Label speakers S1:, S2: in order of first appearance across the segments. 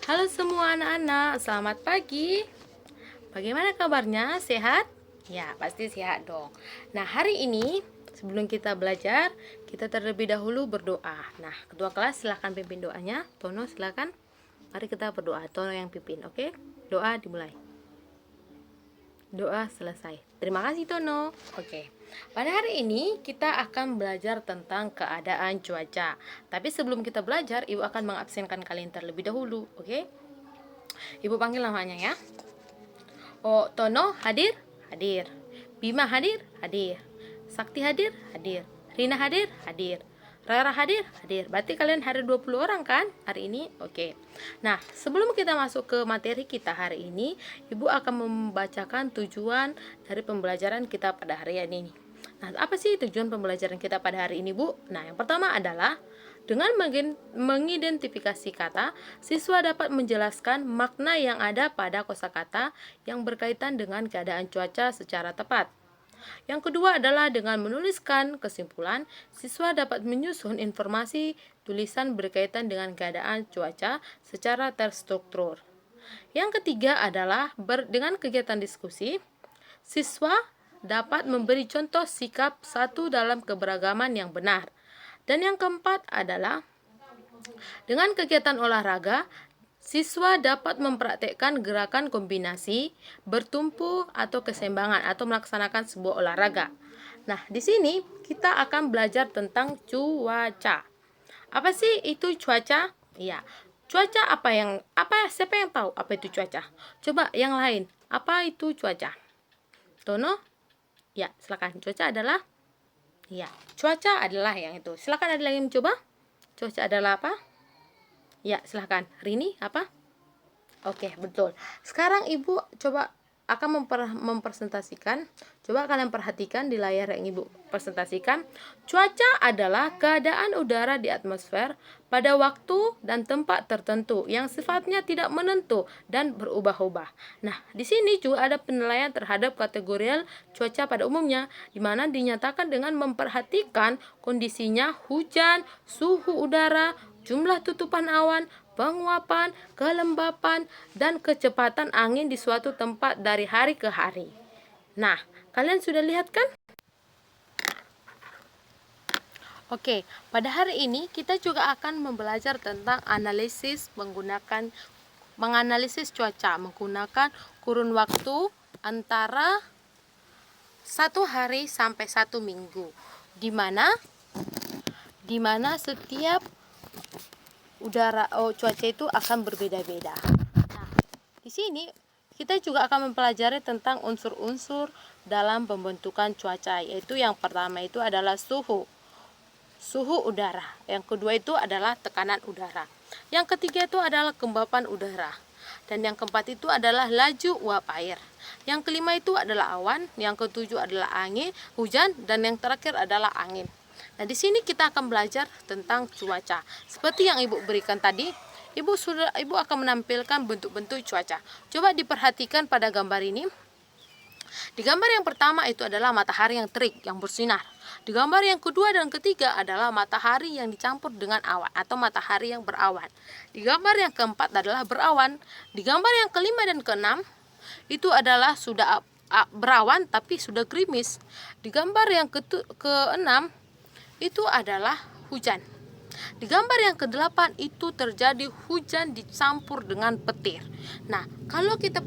S1: Halo semua anak-anak, selamat pagi. Bagaimana kabarnya? Sehat? Ya, pasti sehat dong. Nah, hari ini sebelum kita belajar, kita terlebih dahulu berdoa. Nah, ketua kelas silahkan pimpin doanya. Tono silahkan. Mari kita berdoa. Tono yang pimpin, oke? Doa dimulai. Doa selesai. Terima kasih Tono. Oke. Pada hari ini kita akan belajar tentang keadaan cuaca. Tapi sebelum kita belajar, Ibu akan mengabsenkan kalian terlebih dahulu, oke? Ibu panggil namanya ya. Oh, Tono hadir? Hadir. Bima hadir? Hadir. Sakti hadir? Hadir. Rina hadir? Hadir. Rara hadir? Hadir. Berarti kalian ada 20 orang kan hari ini? Oke. Nah, sebelum kita masuk ke materi kita hari ini, Ibu akan membacakan tujuan dari pembelajaran kita pada hari ini. Nah, apa sih tujuan pembelajaran kita pada hari ini, Bu? Nah, yang pertama adalah dengan mengidentifikasi kata, siswa dapat menjelaskan makna yang ada pada kosakata yang berkaitan dengan keadaan cuaca secara tepat. Yang kedua adalah dengan menuliskan kesimpulan, siswa dapat menyusun informasi tulisan berkaitan dengan keadaan cuaca secara terstruktur. Yang ketiga adalah dengan kegiatan diskusi, siswa dapat memberi contoh sikap satu dalam keberagaman yang benar. Dan yang keempat adalah dengan kegiatan olahraga, siswa dapat mempraktekkan gerakan kombinasi, bertumpu atau keseimbangan atau melaksanakan sebuah olahraga. Nah, di sini kita akan belajar tentang cuaca. Apa sih itu cuaca? Iya. Cuaca siapa yang tahu apa itu cuaca? Coba yang lain. Apa itu cuaca? Tono? Ya, silakan. Cuaca adalah yang itu. Silakan ada lagi yang mencoba. Cuaca adalah apa? Ya, silakan. Rini, apa? Oke, betul. Sekarang Ibu coba akan mempresentasikan. Coba kalian perhatikan di layar yang Ibu presentasikan. Cuaca adalah keadaan udara di atmosfer pada waktu dan tempat tertentu yang sifatnya tidak menentu dan berubah-ubah. Nah, di sini juga ada penilaian terhadap kategori cuaca pada umumnya, di mana dinyatakan dengan memperhatikan kondisinya hujan, suhu udara, jumlah tutupan awan, penguapan, kelembapan, dan kecepatan angin di suatu tempat dari hari ke hari. Nah, kalian sudah lihat kan? Oke, pada hari ini kita juga akan belajar tentang menganalisis cuaca menggunakan kurun waktu antara 1 hari sampai 1 minggu, di mana setiap cuaca itu akan berbeda-beda. Nah, di sini kita juga akan mempelajari tentang unsur-unsur dalam pembentukan cuaca, yaitu yang pertama itu adalah suhu udara, yang kedua itu adalah tekanan udara, yang ketiga itu adalah kelembapan udara, dan yang keempat itu adalah laju uap air, yang kelima itu adalah awan, yang ketujuh adalah angin, hujan, dan yang terakhir adalah angin. Nah, di sini kita akan belajar tentang cuaca. Seperti yang Ibu berikan tadi, Ibu akan menampilkan bentuk-bentuk cuaca. Coba diperhatikan pada gambar ini. Di gambar yang pertama itu adalah matahari yang terik, yang bersinar. Di gambar yang kedua dan ketiga adalah matahari yang dicampur dengan awan atau matahari yang berawan. Di gambar yang keempat adalah berawan. Di gambar yang kelima dan keenam itu adalah sudah berawan tapi sudah gerimis. Di gambar yang keenam itu adalah hujan. Di gambar yang ke-8 itu terjadi hujan dicampur dengan petir. Nah, kalau kita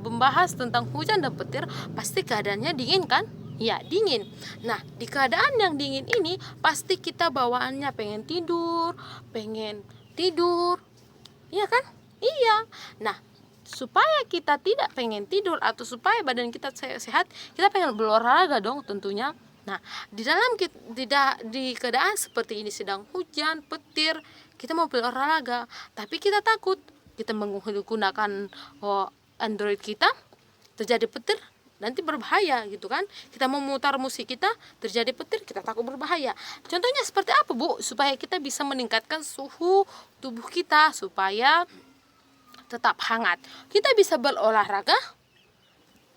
S1: membahas tentang hujan dan petir, pasti keadaannya dingin kan? Ya, dingin. Nah, di keadaan yang dingin ini pasti kita bawaannya pengen tidur. Iya kan? Iya. Nah, supaya kita tidak pengen tidur atau supaya badan kita sehat, kita pengen berolahraga dong tentunya. Nah, di keadaan seperti ini sedang hujan, petir, kita mau berolahraga, tapi kita takut. Kita menggunakan Android kita, terjadi petir, nanti berbahaya gitu kan. Kita memutar musik kita, terjadi petir, kita takut berbahaya. Contohnya seperti apa, Bu? Supaya kita bisa meningkatkan suhu tubuh kita supaya tetap hangat. Kita bisa berolahraga.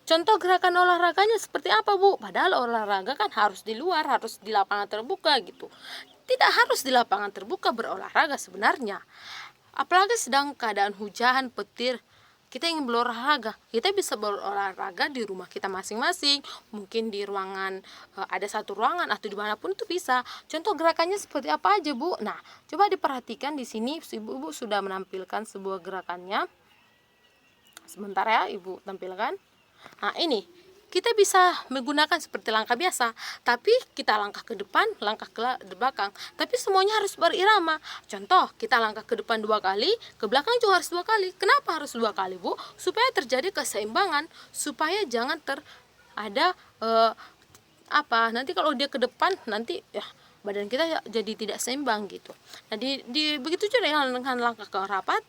S1: Contoh gerakan olahraganya seperti apa, Bu? Padahal olahraga kan harus di luar, harus di lapangan terbuka gitu. Tidak harus di lapangan terbuka berolahraga sebenarnya. Apalagi sedang keadaan hujan, petir, kita ingin berolahraga, kita bisa berolahraga di rumah kita masing-masing, mungkin di ruangan, ada satu ruangan atau dimanapun itu bisa. Contoh gerakannya seperti apa aja, Bu? Nah, coba diperhatikan di sini, Ibu sudah menampilkan sebuah gerakannya. Sebentar ya, Ibu tampilkan. Nah, ini kita bisa menggunakan seperti langkah biasa, tapi kita langkah ke depan, langkah ke belakang, tapi semuanya harus berirama. Contoh, kita langkah ke depan 2 kali, ke belakang juga harus 2 kali. Kenapa harus 2 kali, Bu? Supaya terjadi keseimbangan, supaya jangan ada nanti kalau dia ke depan, nanti ya badan kita jadi tidak seimbang gitu. Nah, begitu juga dengan langkah ke rapat,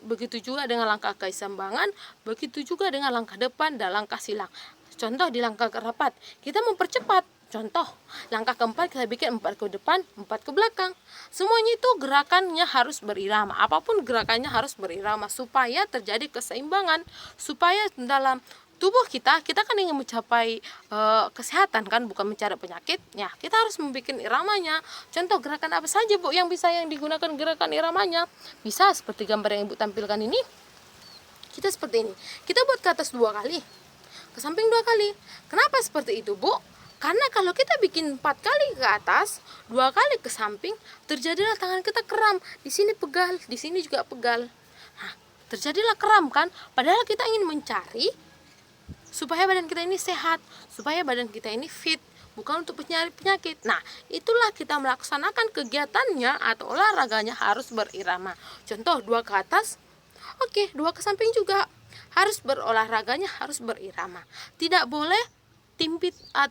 S1: begitu juga dengan langkah keseimbangan, begitu juga dengan langkah depan dan langkah silang. Contoh di langkah ke rapat, kita mempercepat. Contoh, langkah keempat kita bikin 4 ke depan, 4 ke belakang. Semuanya itu gerakannya harus berirama. Apapun gerakannya harus berirama supaya terjadi keseimbangan, supaya dalam tubuh kita kan ingin mencapai kesehatan kan, bukan mencari penyakit. Ya, kita harus membuat iramanya. Contoh gerakan apa saja, Bu, yang digunakan gerakan iramanya? Bisa seperti gambar yang Ibu tampilkan ini. Kita seperti ini. Kita buat ke atas 2 kali, ke samping 2 kali. Kenapa seperti itu, Bu? Karena kalau kita bikin 4 kali ke atas, 2 kali ke samping, terjadilah tangan kita kram. Di sini pegal, di sini juga pegal. Nah, terjadilah kram kan? Padahal kita ingin mencari supaya badan kita ini sehat, supaya badan kita ini fit, bukan untuk mencari penyakit. Nah, itulah kita melaksanakan kegiatannya atau olahraganya harus berirama. Contoh 2 ke atas, oke, 2 ke samping juga. Harus berolahraganya harus berirama. Tidak boleh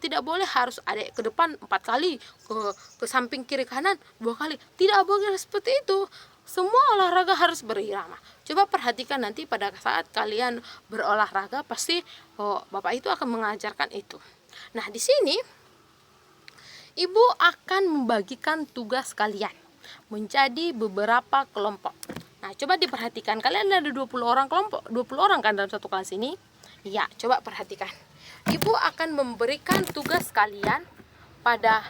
S1: tidak boleh harus ada ke depan 4 kali, ke samping kiri kanan 2 kali. Tidak boleh seperti itu. Semua olahraga harus berirama. Coba perhatikan nanti pada saat kalian berolahraga, pasti Bapak itu akan mengajarkan itu. Nah, di sini Ibu akan membagikan tugas kalian menjadi beberapa kelompok. Nah, coba diperhatikan, kalian ada 20 orang kelompok, 20 orang kan dalam satu kelas ini? Ya, coba perhatikan. Ibu akan memberikan tugas kalian pada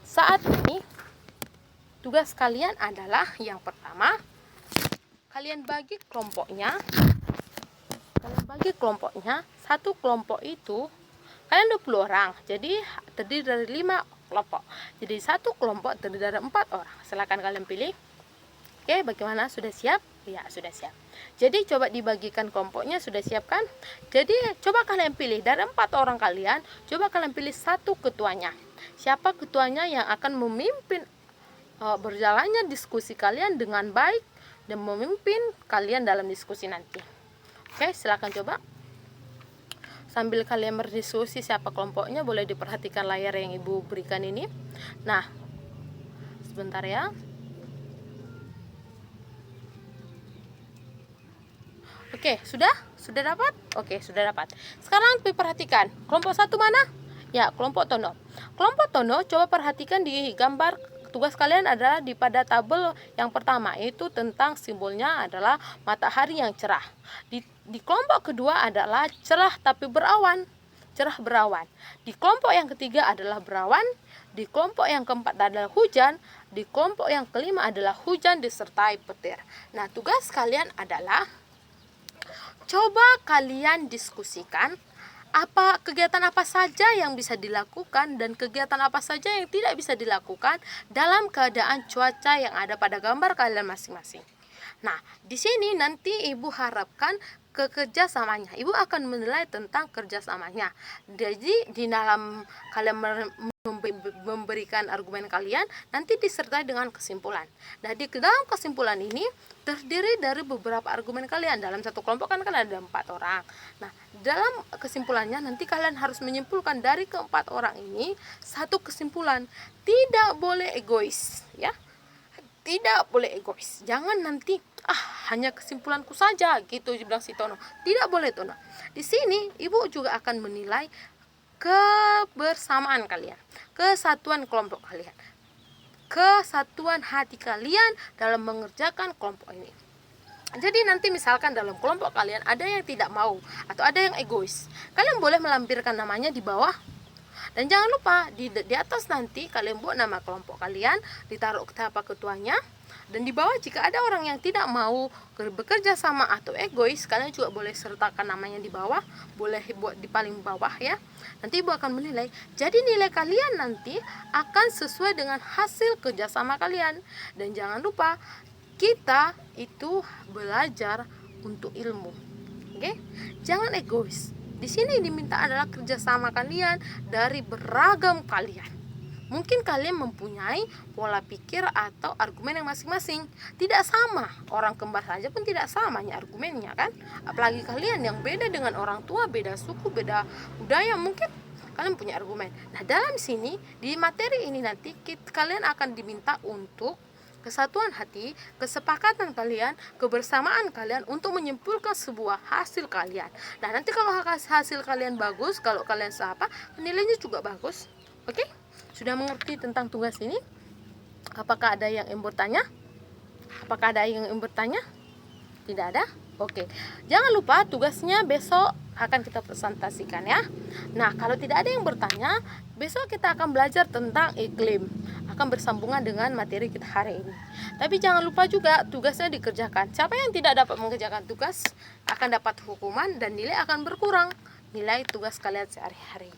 S1: saat ini. Tugas kalian adalah yang pertama, kalian bagi kelompoknya. Satu kelompok itu kalian 20 orang, jadi terdiri dari 5 kelompok. Jadi satu kelompok terdiri dari 4 orang. Silakan kalian pilih. Oke, bagaimana? Sudah siap? Ya, sudah siap. Jadi coba dibagikan kelompoknya, sudah siap kan? Jadi coba kalian pilih dari 4 orang kalian, coba kalian pilih satu ketuanya. Siapa ketuanya yang akan memimpin berjalannya diskusi kalian dengan baik dan memimpin kalian dalam diskusi nanti. Oke, silakan coba. Sambil kalian berdiskusi siapa kelompoknya, boleh diperhatikan layar yang Ibu berikan ini. Nah, sebentar ya. Oke, sudah dapat? Oke, sudah dapat. Sekarang diperhatikan, kelompok satu mana? Ya, kelompok Tono. Kelompok Tono, coba perhatikan di gambar. Tugas kalian adalah pada tabel yang pertama, yaitu tentang simbolnya adalah matahari yang cerah. Di kelompok kedua adalah cerah tapi berawan. Cerah berawan. Di kelompok yang ketiga adalah berawan. Di kelompok yang keempat adalah hujan. Di kelompok yang kelima adalah hujan disertai petir. Nah, tugas kalian adalah coba kalian diskusikan kegiatan apa saja yang bisa dilakukan dan kegiatan apa saja yang tidak bisa dilakukan dalam keadaan cuaca yang ada pada gambar kalian masing-masing. Nah, di sini nanti Ibu harapkan kerjasamanya. Ibu akan menilai tentang kerjasamanya. Jadi di dalam kalian memberikan argumen kalian, nanti disertai dengan kesimpulan. Nah, di dalam kesimpulan ini terdiri dari beberapa argumen kalian. Dalam satu kelompok kan ada 4 orang. Nah, dalam kesimpulannya nanti kalian harus menyimpulkan dari keempat orang ini satu kesimpulan. Tidak boleh egois, ya. Tidak boleh egois. Jangan nanti hanya kesimpulanku saja gitu bilang si Tono. Tidak boleh, Tono. Di sini Ibu juga akan menilai kebersamaan kalian, kesatuan kelompok kalian, kesatuan hati kalian dalam mengerjakan kelompok ini. Jadi nanti misalkan dalam kelompok kalian ada yang tidak mau atau ada yang egois, kalian boleh melampirkan namanya di bawah. Dan jangan lupa di atas nanti kalian buat nama kelompok kalian, ditaruh siapa ketuanya, Dan di bawah, jika ada orang yang tidak mau bekerja sama atau egois, kalian juga boleh sertakan namanya di bawah, boleh buat di paling bawah ya. Nanti ibu akan menilai. Jadi nilai kalian nanti akan sesuai dengan hasil kerjasama kalian. Dan jangan lupa, kita itu belajar untuk ilmu. Oke? Jangan egois. Di sini diminta adalah kerjasama kalian dari beragam kalian. Mungkin kalian mempunyai pola pikir atau argumen yang masing-masing. Tidak sama. Orang kembar saja pun tidak sama argumennya kan. Apalagi kalian yang beda dengan orang tua, beda suku, beda budaya, mungkin kalian punya argumen. Nah, dalam sini, di materi ini nanti kalian akan diminta untuk kesatuan hati, kesepakatan kalian, kebersamaan kalian untuk menyimpulkan sebuah hasil kalian. Nah, nanti kalau hasil kalian bagus, kalau kalian apa, nilainya juga bagus. Oke? Sudah mengerti tentang tugas ini? Apakah ada yang bertanya? Apakah ada yang bertanya? Tidak ada? Oke. Jangan lupa tugasnya besok akan kita presentasikan ya. Nah, kalau tidak ada yang bertanya, besok kita akan belajar tentang iklim. Akan bersambungan dengan materi kita hari ini. Tapi jangan lupa juga tugasnya dikerjakan. Siapa yang tidak dapat mengerjakan tugas akan dapat hukuman dan nilai akan berkurang. Nilai tugas kalian sehari-hari.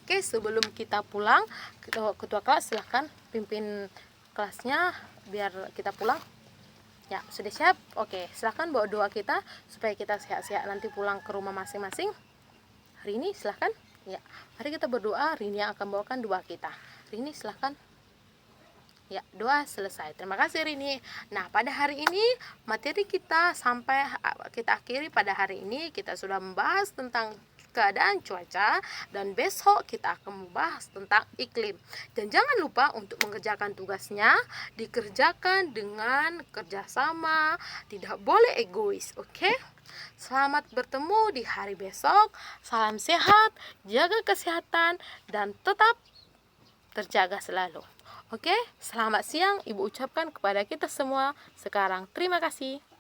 S1: Oke, sebelum kita pulang, ketua kelas silahkan pimpin kelasnya biar kita pulang. Ya, sudah siap? Oke, silahkan bawa doa kita supaya kita sehat-sehat nanti pulang ke rumah masing-masing. Hari ini silahkan. Ya, mari kita berdoa. Rini yang akan bawakan doa kita. Rini silahkan. Ya, doa selesai. Terima kasih Rini. Nah, pada hari ini materi kita sampai kita akhiri pada hari ini. Kita sudah membahas tentang keadaan cuaca dan besok kita akan membahas tentang iklim. Dan jangan lupa untuk mengerjakan tugasnya dikerjakan dengan kerjasama, tidak boleh egois. Oke? Selamat bertemu di hari besok. Salam sehat, jaga kesehatan dan tetap terjaga selalu. Oke, selamat siang Ibu ucapkan kepada kita semua sekarang. Terima kasih.